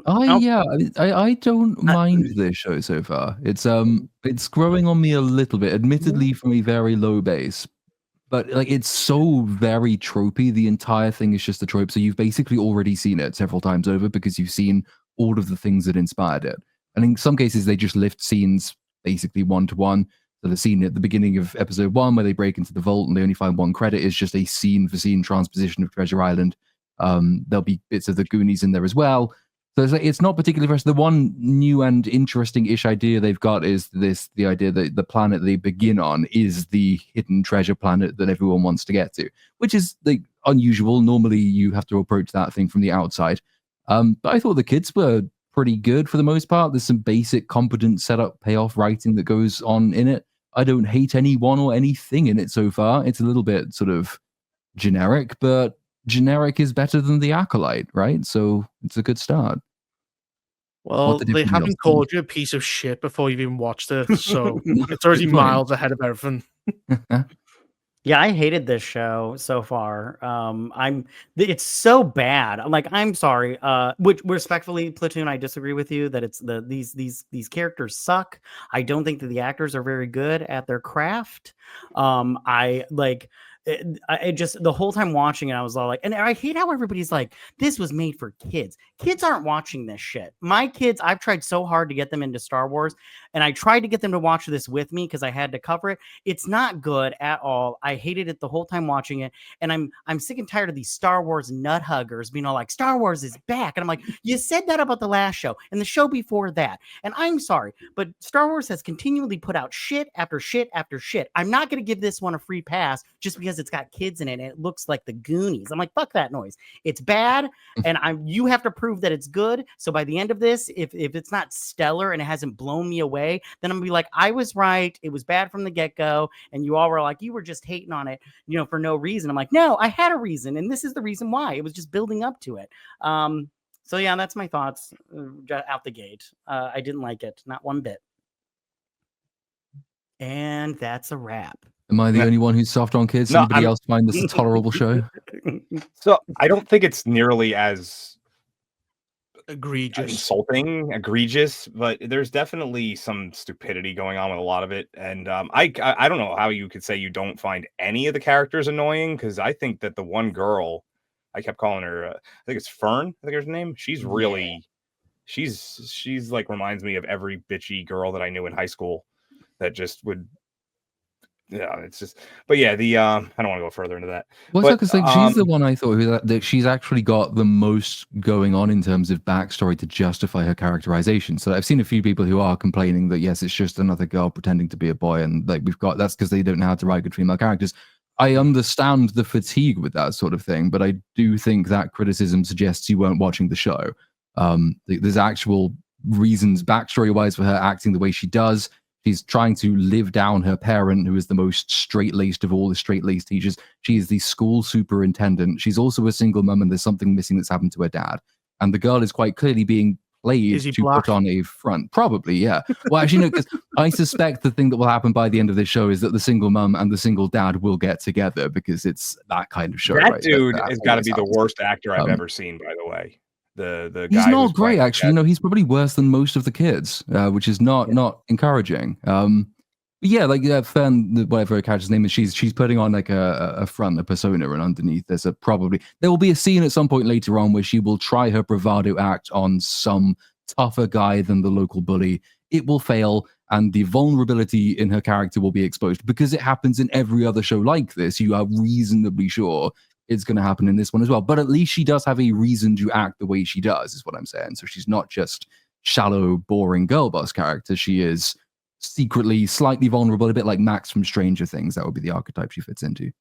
I don't mind this show so far. It's growing on me a little bit, admittedly from a very low base. But like it's so very tropey. The entire thing is just a trope. So you've basically already seen it several times over because you've seen all of the things that inspired it. And in some cases, they just lift scenes basically one to one. So the scene at the beginning of episode 1 where they break into the vault and they only find one credit is just a scene for scene transposition of Treasure Island. There'll be bits of the Goonies in there as well. So it's not particularly fresh. The one new and interesting-ish idea they've got is the idea that the planet they begin on is the hidden treasure planet that everyone wants to get to, which is like unusual. Normally, you have to approach that thing from the outside. But I thought the kids were pretty good for the most part. There's some basic, competent setup, payoff writing that goes on in it. I don't hate anyone or anything in it so far. It's a little bit sort of generic, but generic is better than the Acolyte, right? So it's a good start. Well, they haven't called you a piece of shit before you've even watched it, so it's already miles ahead of everything. Yeah, I hated this show so far. It's so bad. I'm sorry. Which respectfully, Platoon, I disagree with you that it's these characters suck. I don't think that the actors are very good at their craft. I just the whole time watching it, I was all like, and I hate how everybody's like, this was made for kids. Kids aren't watching this shit. My kids, I've tried so hard to get them into Star Wars, and I tried to get them to watch this with me because I had to cover it. It's not good at all. I hated it the whole time watching it, and I'm sick and tired of these Star Wars nut huggers being all like, Star Wars is back, and I'm like, you said that about the last show and the show before that, and I'm sorry, but Star Wars has continually put out shit after shit after shit. I'm not going to give this one a free pass just because it's got kids in it and it looks like the Goonies. I'm like, fuck that noise. It's bad, and you have to prove that it's good. So by the end of this, if it's not stellar and it hasn't blown me away, then I'm gonna be like, I was right. It was bad from the get-go, and you all were like, you were just hating on it, for no reason. I'm like, no, I had a reason, and this is the reason why. It was just building up to it. So yeah, that's my thoughts out the gate. I didn't like it, not one bit. And that's a wrap. Am I the only one who's soft on kids? Anybody else find this a tolerable show? So I don't think it's nearly as egregious, but there's definitely some stupidity going on with a lot of it. And I don't know how you could say you don't find any of the characters annoying, because I think that the one girl, I kept calling her, I think it's Fern, I think her name. She's really, she's like reminds me of every bitchy girl that I knew in high school that just would. Yeah, it's just, but yeah, I don't want to go further into that. Well, because she's the one I thought that she's actually got the most going on in terms of backstory to justify her characterization. So I've seen a few people who are complaining that yes, it's just another girl pretending to be a boy, and like that's because they don't know how to write good female characters. I understand the fatigue with that sort of thing, but I do think that criticism suggests you weren't watching the show. There's actual reasons backstory-wise for her acting the way she does. She's trying to live down her parent, who is the most straight-laced of all the straight-laced teachers. She is the school superintendent. She's also a single mum, and there's something missing that's happened to her dad. And the girl is quite clearly being played to put on a front. Probably, yeah. Well, actually, no, because I suspect the thing that will happen by the end of this show is that the single mum and the single dad will get together, because it's that kind of show. That dude has got to be the worst actor I've ever seen, by the way. The guy he's not great, actually. He's probably worse than most of the kids, which is not encouraging. But yeah, like Fern, whatever her character's name is, she's putting on like a front, a persona, and underneath there will be a scene at some point later on where she will try her bravado act on some tougher guy than the local bully. It will fail, and the vulnerability in her character will be exposed, because it happens in every other show like this. You are reasonably sure it's going to happen in this one as well. But at least she does have a reason to act the way she does, is what I'm saying. So she's not just shallow, boring girl boss character. She is secretly slightly vulnerable, a bit like Max from Stranger Things. That would be the archetype she fits into.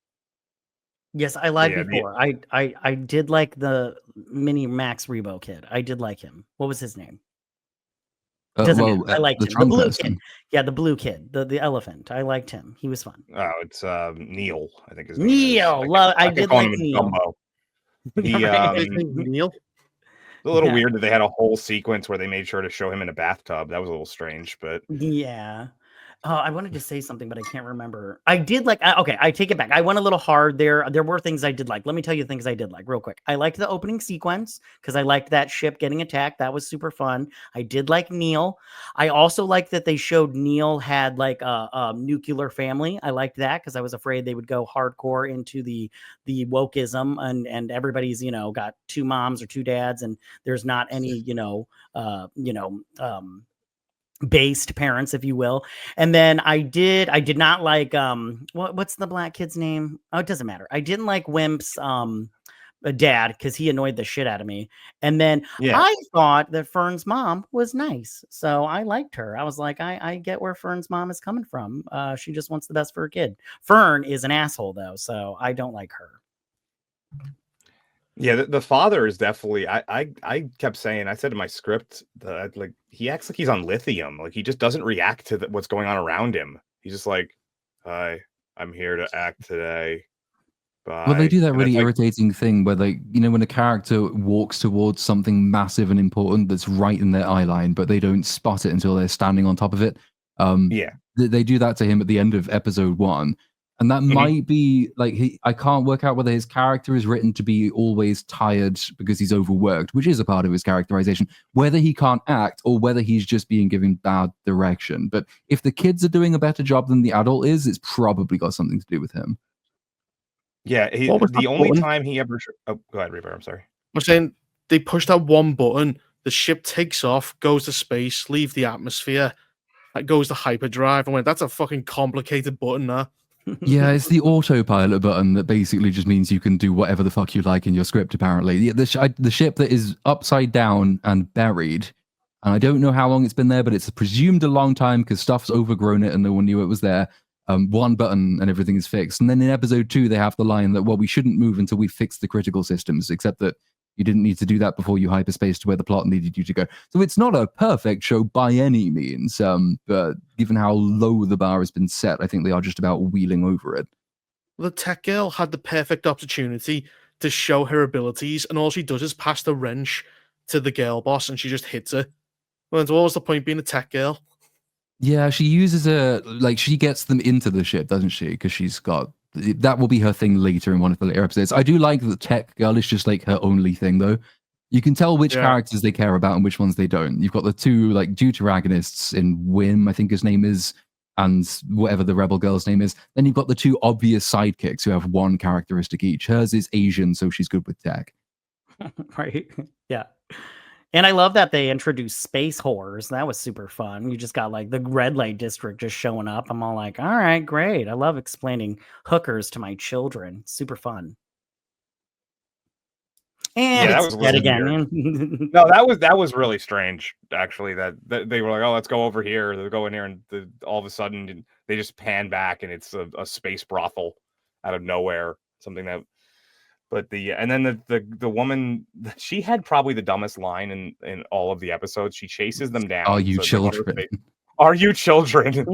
Yes, I lied before. I did like the mini Max Rebo kid. I did like him. What was his name? I liked him. The blue kid. Yeah, the blue kid. The elephant. I liked him. He was fun. Oh, it's Neil, I think his name Neil. I did like Neil. Neil. A little weird that they had a whole sequence where they made sure to show him in a bathtub. That was a little strange, but yeah. Oh, I wanted to say something, but I can't remember. I did like, okay, I take it back. I went a little hard there. There were things I did like. Let me tell you the things I did like real quick. I liked the opening sequence because I liked that ship getting attacked. That was super fun. I did like Neil. I also liked that they showed Neil had like a nuclear family. I liked that because I was afraid they would go hardcore into the wokeism and everybody's, got 2 moms or 2 dads and there's not any, based parents, if you will. And then I did not like what's the black kid's name? Oh, it doesn't matter. I didn't like Wimp's dad because he annoyed the shit out of me. And then I thought that Fern's mom was nice, so I liked her. I was like, I get where Fern's mom is coming from. She just wants the best for her kid. Fern is an asshole though, so I don't like her. Yeah, the father is definitely. I kept saying. I said in my script that like he acts like he's on lithium. Like he just doesn't react to what's going on around him. He's just like, "Hi, I'm here to act today." Bye. Well, they do that really irritating thing where when a character walks towards something massive and important that's right in their eye line, but they don't spot it until they're standing on top of it. They do that to him at the end of episode 1. And that might be like I can't work out whether his character is written to be always tired because he's overworked, which is a part of his characterization, whether he can't act or whether he's just being given bad direction. But if the kids are doing a better job than the adult is, it's probably got something to do with him. Yeah, the only time he ever... Oh, go ahead, Reaper, I'm sorry. I'm saying they push that one button, the ship takes off, goes to space, leave the atmosphere, it goes to hyperdrive. I went, that's a fucking complicated button, huh? Yeah, it's the autopilot button that basically just means you can do whatever the fuck you like in your script, apparently. The ship that is upside down and buried, and I don't know how long it's been there, but it's presumed a long time because stuff's overgrown it and no one knew it was there. One button and everything is fixed. And then in episode 2, they have the line that, well, we shouldn't move until we fix the critical systems, except that you didn't need to do that before you hyperspace to where the plot needed you to go. So it's not a perfect show by any means, but given how low the bar has been set, I think they are just about wheeling over it. The tech girl had the perfect opportunity to show her abilities, and all she does is pass the wrench to the girl boss, and she just hits her. Well, what was the point being a tech girl? Yeah, she uses she gets them into the ship, doesn't she? Because she's got... That will be her thing later in one of the later episodes. I do like that tech girl is just like her only thing, though. You can tell which characters they care about and which ones they don't. You've got the 2 deuteragonists in Wim, I think his name is, and whatever the rebel girl's name is. Then you've got the 2 obvious sidekicks who have one characteristic each. Hers is Asian, so she's good with tech. Right? Yeah. And I love that they introduced space whores. That was super fun. You just got like the red light district just showing up. I'm all like, all right, great. I love explaining hookers to my children. Super fun. And that was yet again. No, that was really strange, actually, that they were like, oh, let's go over here. They'll go in here and all of a sudden they just pan back and it's a space brothel out of nowhere. Something that... But and then the woman, she had probably the dumbest line in all of the episodes. She chases them down. Are you children? Are you children?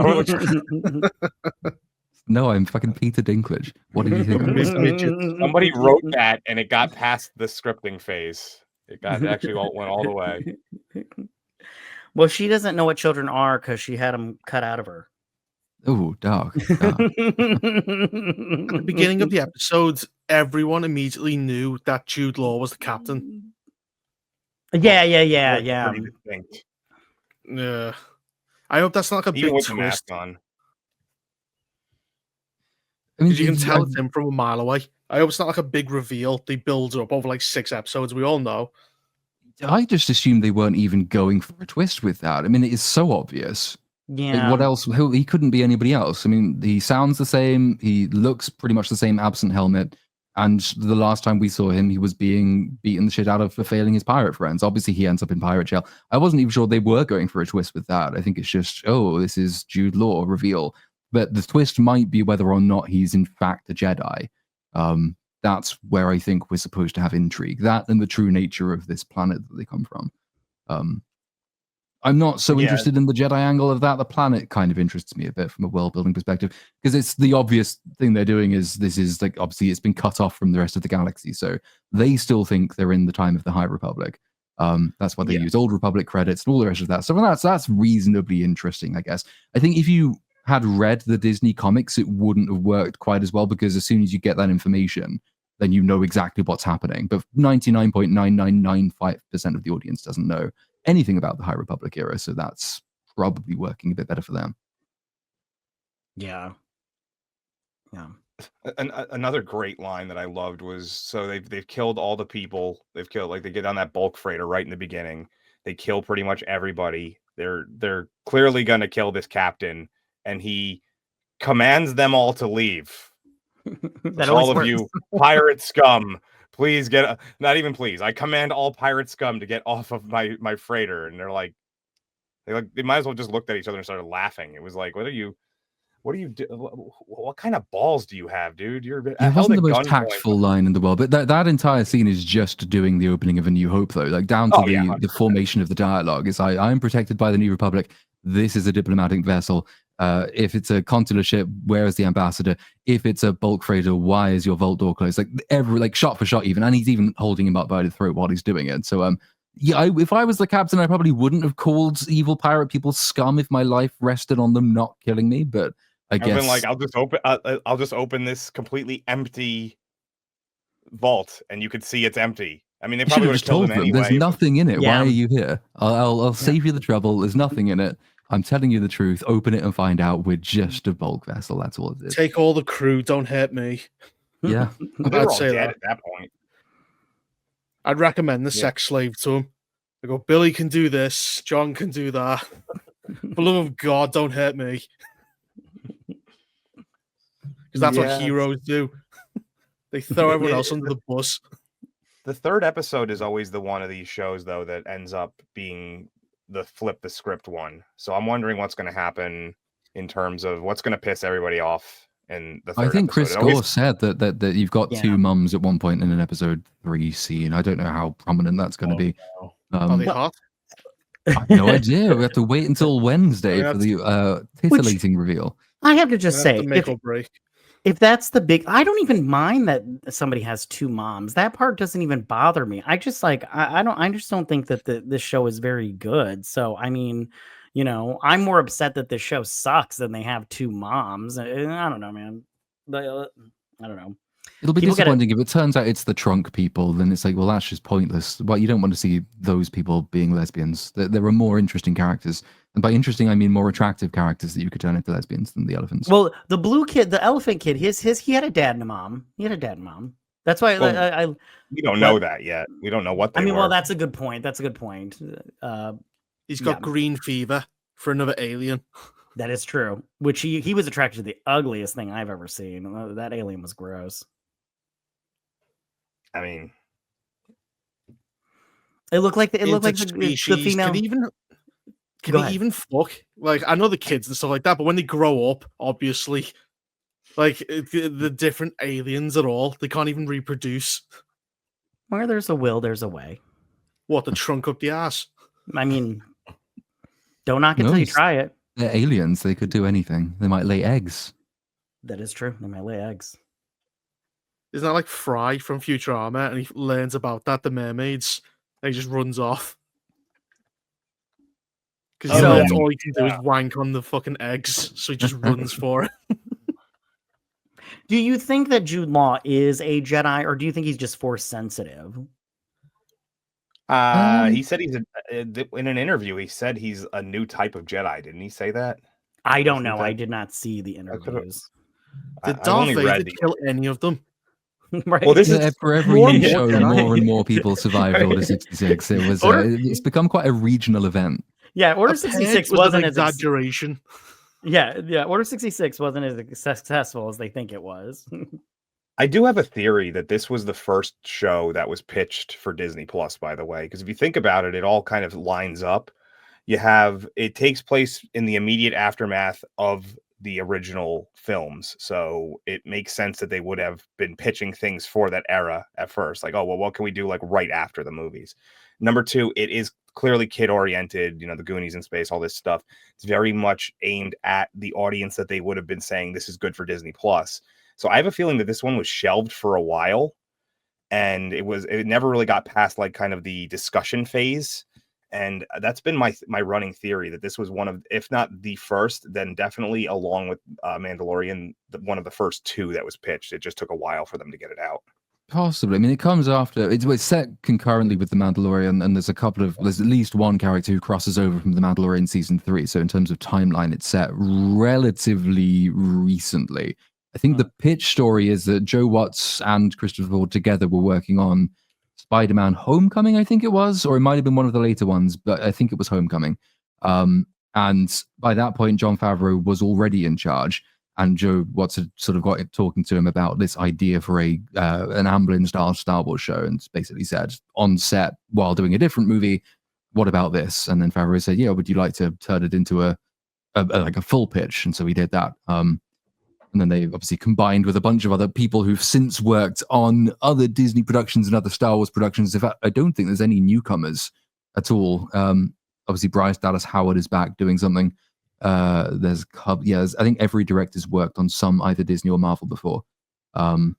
No, I'm fucking Peter Dinklage. What did you think? Somebody wrote that and it got past the scripting phase. It actually went all the way. Well, she doesn't know what children are because she had them cut out of her. Oh, dark. At the beginning of the episodes, everyone immediately knew that Jude Law was the captain. Yeah. Yeah. I hope that's not like a Even big with the twist. mask on. I mean, You can tell it's him from a mile away. I hope it's not like a big reveal. They build up over like 6 episodes. We all know. I just assumed they weren't even going for a twist with that. I mean, it is so obvious. Yeah. What else? He couldn't be anybody else. I mean, he sounds the same. He looks pretty much the same, absent helmet. And the last time we saw him, he was being beaten the shit out of for failing his pirate friends. Obviously, he ends up in pirate jail. I wasn't even sure they were going for a twist with that. I think it's just, oh, this is Jude Law reveal. But the twist might be whether or not he's in fact a Jedi. That's where I think we're supposed to have intrigue. That and the true nature of this planet that they come from. I'm not so interested in the Jedi angle of that. The planet kind of interests me a bit from a world building perspective because it's the obvious thing they're doing is this is like obviously it's been cut off from the rest of the galaxy, so they still think they're in the time of the High Republic. That's why they use Old Republic credits and all the rest of that. So that's reasonably interesting, I guess. I think if you had read the Disney comics, it wouldn't have worked quite as well, because as soon as you get that information, then you know exactly what's happening. But 99.9995% of the audience doesn't know anything about the High Republic era, so that's probably working a bit better for them. Yeah. Yeah. Another great line that I loved was, so they've killed all the people. They've killed, like, they get on that bulk freighter right in the beginning. They kill pretty much everybody. They're clearly gonna kill this captain, and he commands them all to leave. That All always of works. you pirate scum, please not even please. I command all pirate scum to get off of my freighter. And they might as well just looked at each other and started laughing. It was like, what are you do? What kind of balls do you have, dude? You're It held wasn't at the most gunpoint. tactful line in the world, but that entire scene is just doing the opening of A New Hope, though. Like, down to Oh, yeah, the formation of the dialogue. It's I am protected by the New Republic. This is a diplomatic vessel. If it's a consular ship, where is the ambassador? If it's a bulk freighter, why is your vault door closed? Like shot for shot, even, and he's even holding him up by the throat while he's doing it. So yeah, if I was the captain, I probably wouldn't have called evil pirate people scum if my life rested on them not killing me. But I I've guess been like, I'll just open this completely empty vault, and you could see it's empty. I mean, they you should probably have would have just killed told him them anyway. there's nothing in it. Why Yeah. are you here? I'll save you the trouble. There's nothing in it. I'm telling you the truth. Open it and find out. We're just a bulk vessel. That's all it is. Take all the crew. Don't hurt me. Yeah. They I'd were all say dead that. at that point. I'd recommend the Yeah. sex slave to him. I go, Billy can do this. John can do that. For love of God, don't hurt me. Because that's Yeah. what heroes do. They throw everyone else under the bus. The third episode is always the one of these shows, though, that ends up being the flip the script one. So I'm wondering what's going to happen in terms of what's going to piss everybody off in the third I think episode. Chris Gore said that you've got Yeah. two mums at one point in an episode 3 scene. I don't know how prominent that's going to be. Are they I hot? have no idea. We have to wait until Wednesday I for mean, the titillating reveal. I have to just That's say, the make or break. if that's the big, I don't even mind that somebody has two moms. That part doesn't even bother me. I just like, I just don't think that this show is very good. So, I mean, you know, I'm more upset that this show sucks than they have two moms. I don't know, man. I don't know. It'll be People get it- disappointing if it turns out it's the trunk people. Then it's like, well, that's just pointless. Well, you don't want to see those people being lesbians. There are more interesting characters, and by interesting, I mean more attractive characters that you could turn into lesbians than the elephants. Well, the blue kid, the elephant kid, he had a dad and a mom. He had a dad and mom. That's why Well, we don't know that yet. We don't know what they were. well, that's a good point. That's a good point. He's got yeah. green fever for another alien. That is true. Which he was attracted to the ugliest thing I've ever seen. That alien was gross. I mean, It looked like the Interspecies. female. Can Go he ahead. even fuck? Like, I know the kids and stuff like that, but when they grow up, obviously, like the different aliens at all, they can't even reproduce. Where there's a will, there's a way. What, the trunk up the ass? I mean, don't knock it No, till you it's- try it. They're aliens. They could do anything. They might lay eggs. That is true. They might lay eggs. Isn't that like Fry from Futurama? And he learns about that, the mermaids, and he just runs off. Because Oh, learns yeah. all he can do is wank on the fucking eggs, so he just runs for it. Do you think that Jude Law is a Jedi, or do you think he's just force sensitive? he said he's in an interview. He said he's a new type of Jedi. Didn't he say that? I don't think know. that- I did not see the interviews. Did I've Darth only Vader read the- kill any of them? Right? Well, this is Yeah, for every more and new more show, Jedi. more and more people survived Order 66. It was it's become quite a regional event. Yeah, Order A 66 pig was wasn't an as exaggeration. yeah. Order 66 wasn't as successful as they think it was. I do have a theory that this was the first show that was pitched for Disney Plus, by the way, because if you think about it, it all kind of lines up. It takes place in the immediate aftermath of the original films. So it makes sense that they would have been pitching things for that era at first. Like, oh, well, what can we do like right after the movies? Number two, it is clearly kid oriented, the Goonies in space, all this stuff. It's very much aimed at the audience that they would have been saying this is good for Disney Plus. So I have a feeling that this one was shelved for a while, and it never really got past like kind of the discussion phase. And that's been my running theory, that this was one of, if not the first, then definitely along with Mandalorian, one of the first two that was pitched. It just took a while for them to get it out. Possibly. I mean, it comes after. It's set concurrently with The Mandalorian, and there's at least one character who crosses over from The Mandalorian season 3. So in terms of timeline, it's set relatively recently. I think the pitch story is that Joe Watts and Christopher Ford together were working on Spider-Man Homecoming, I think it was, or it might have been one of the later ones, but I think it was Homecoming. And by that point, Jon Favreau was already in charge. And Joe Watts had sort of got talking to him about this idea for an Amblin-style Star Wars show, and basically said on set while doing a different movie, "What about this?" And then Favreau said, "Yeah, would you like to turn it into a full pitch?" And so he did that. And then they obviously combined with a bunch of other people who've since worked on other Disney productions and other Star Wars productions. In fact, I don't think there's any newcomers at all. Obviously, Bryce Dallas Howard is back doing something. I think every director's worked on some either Disney or Marvel before. And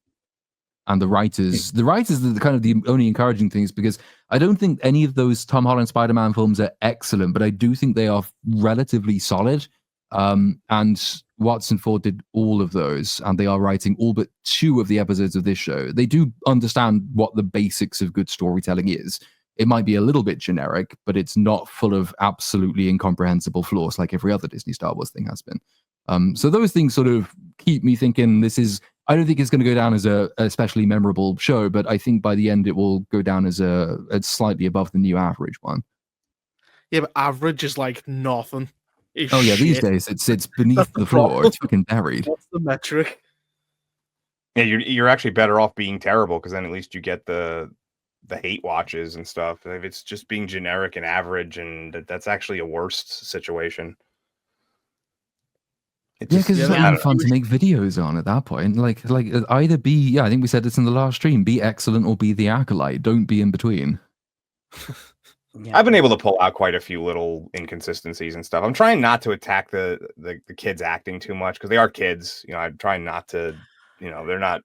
the writers are the kind of the only encouraging things, because I don't think any of those Tom Holland Spider-Man films are excellent, but I do think they are relatively solid. And Watts and Ford did all of those, and they are writing all but 2 of the episodes of this show. They do understand what the basics of good storytelling is. It might be a little bit generic, but it's not full of absolutely incomprehensible flaws like every other Disney Star Wars thing has been. So those things sort of keep me thinking I don't think it's going to go down as a especially memorable show, but I think by the end it will go down as a slightly above the new average one. Yeah, but average is like nothing. Oh yeah, these days it's beneath the floor. It's fucking buried. What's the metric? Yeah, you're actually better off being terrible, because then at least you get the hate watches and stuff. If it's just being generic and average, and that's actually a worst situation. Because it's not even fun to make videos on at that point. Like either be, I think we said this in the last stream, be excellent or be the acolyte. Don't be in between. Yeah. I've been able to pull out quite a few little inconsistencies and stuff. I'm trying not to attack the kids acting too much, because they are kids. I'm trying not to, they're not.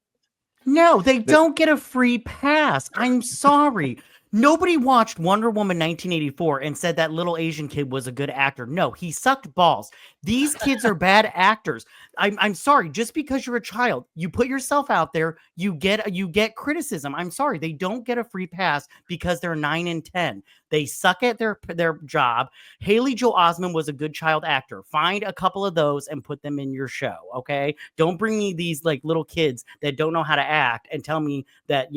No, they don't get a free pass. I'm sorry. Nobody watched Wonder Woman 1984 and said that little Asian kid was a good actor. No, he sucked balls. These kids are bad actors. I'm sorry. Just because you're a child, you put yourself out there, you get criticism. I'm sorry. They don't get a free pass because they're 9 and 10. They suck at their job. Haley Joel Osment was a good child actor. Find a couple of those and put them in your show, okay? Don't bring me these like little kids that don't know how to act and tell me that,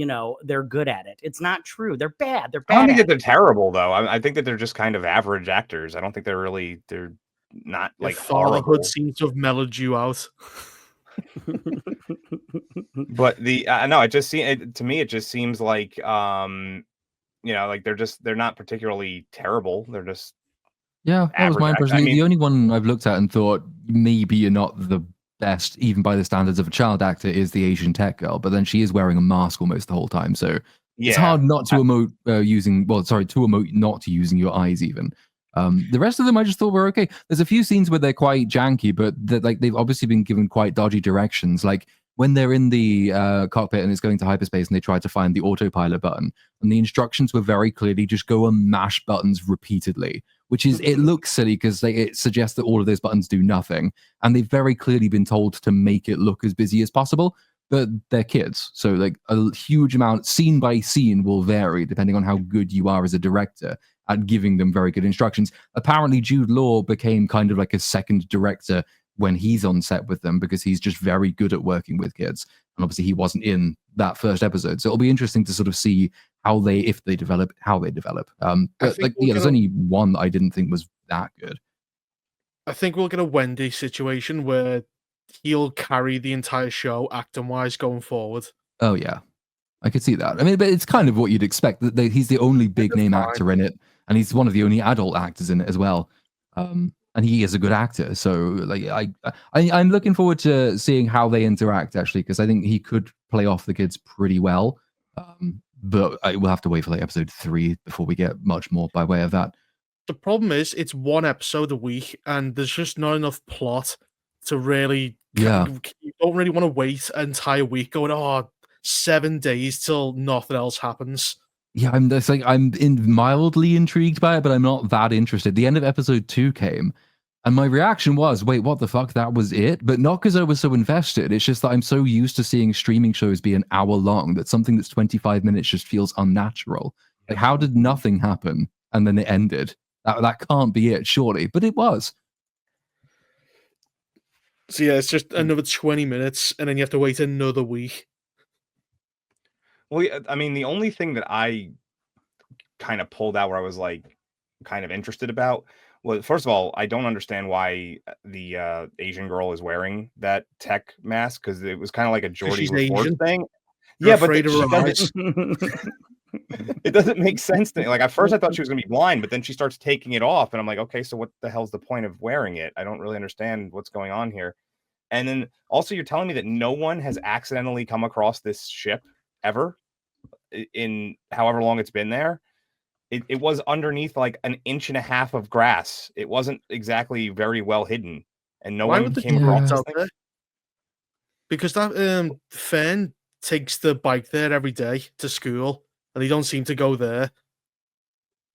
they're good at it. It's not true. They're bad. They're bad. I don't think that they're terrible, though. I think that they're just kind of average actors. I don't think they're not like fatherhood seems to have mellowed you out. But no, to me it just seems like like they're not particularly terrible. They're just that was my impression. The only one I've looked at and thought maybe you're not the best, even by the standards of a child actor, is the Asian tech girl. But then she is wearing a mask almost the whole time, so it's hard not to emote not using your eyes even. The rest of them I just thought were okay. There's a few scenes where they're quite janky, but they've obviously been given quite dodgy directions. Like when they're in the cockpit and it's going to hyperspace and they try to find the autopilot button, and the instructions were very clearly just go and mash buttons repeatedly, which is, it looks silly because it suggests that all of those buttons do nothing. And they've very clearly been told to make it look as busy as possible, but they're kids. So like a huge amount, scene by scene, will vary depending on how good you are as a director at giving them very good instructions. Apparently Jude Law became kind of like a second director when he's on set with them, because he's just very good at working with kids. And obviously he wasn't in that first episode. So it'll be interesting to sort of see how they develop. But there's only one that I didn't think was that good. I think we'll get a Wendy situation where he'll carry the entire show acting wise going forward. Oh yeah, I could see that. I mean, but it's kind of what you'd expect. That he's the only big name actor in it, and he's one of the only adult actors in it as well. And he is a good actor. So like I'm looking forward to seeing how they interact, actually, because I think he could play off the kids pretty well. But I will have to wait for like episode 3 before we get much more by way of that. The problem is it's one episode a week, and there's just not enough plot to really. Yeah. You don't really want to wait an entire week going, 7 days till nothing else happens. Yeah, I'm mildly intrigued by it, but I'm not that interested. The end of episode 2 came, and my reaction was, "Wait, what the fuck? That was it?" But not because I was so invested. It's just that I'm so used to seeing streaming shows be an hour long that something that's 25 minutes just feels unnatural. Like, how did nothing happen and then it ended? That can't be it, surely. But it was. So yeah, it's just another 20 minutes, and then you have to wait another week. Well, yeah, I mean, the only thing that I kind of pulled out where I was like kind of interested about was, first of all, I don't understand why the Asian girl is wearing that tech mask, because it was kind of like a Because Geordie she's LaForge Asian. thing. You're Yeah, but afraid of she her doesn't. eyes. It doesn't make sense to me. Like, at first I thought she was gonna be blind, but then she starts taking it off, and I'm like, okay, so what the hell's the point of wearing it? I don't really understand what's going on here. And then also, you're telling me that no one has accidentally come across this ship ever in however long it's been there. It was underneath like an inch and a half of grass. It wasn't exactly very well hidden, and no Why one would the came ship across Yeah. this out thing. there? Because that Fern takes the bike there every day to school, and they don't seem to go there.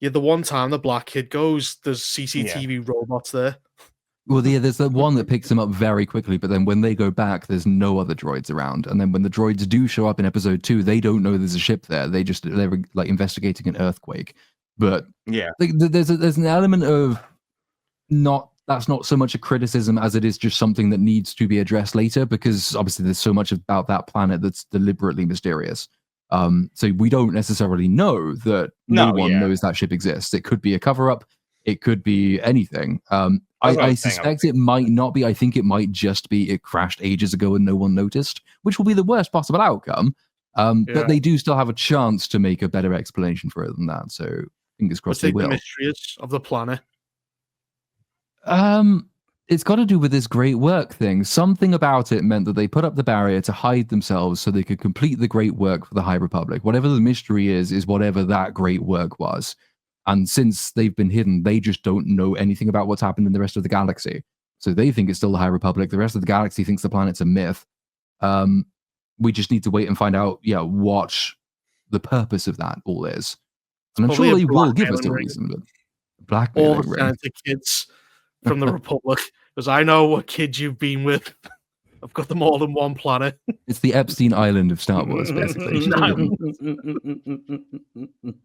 Yeah, the one time the black kid goes, there's CCTV robots there. Well, yeah, there's the one that picks them up very quickly, but then when they go back, there's no other droids around. And then when the droids do show up in episode 2, they don't know there's a ship there. They're like investigating an earthquake. But Yeah, like, there's an element of that's not so much a criticism as it is just something that needs to be addressed later, because obviously there's so much about that planet that's deliberately mysterious. So we don't necessarily know that no no, one yeah. knows that ship exists. It could be a cover up. It could be anything. That's what I I was saying. suspect it might not be. I think it might just be it crashed ages ago and no one noticed, which will be the worst possible outcome. Yeah. But they do still have a chance to make a better explanation for it than that. So fingers Let's crossed they take the will. mysteries of the planet. It's got to do with this great work thing. Something about it meant that they put up the barrier to hide themselves so they could complete the great work for the High Republic. Whatever the mystery is whatever that great work was. And since they've been hidden, they just don't know anything about what's happened in the rest of the galaxy. So they think it's still the High Republic. The rest of the galaxy thinks the planet's a myth. We just need to wait and find out, what the purpose of that all is. And I'm Probably sure a they will give us blackmailing a ring. reason, but All blackmailing the ring. senator kids from the Republic, because I know what kids you've been with. I've got them all in one planet. It's the Epstein Island of Star Wars, basically. Nice.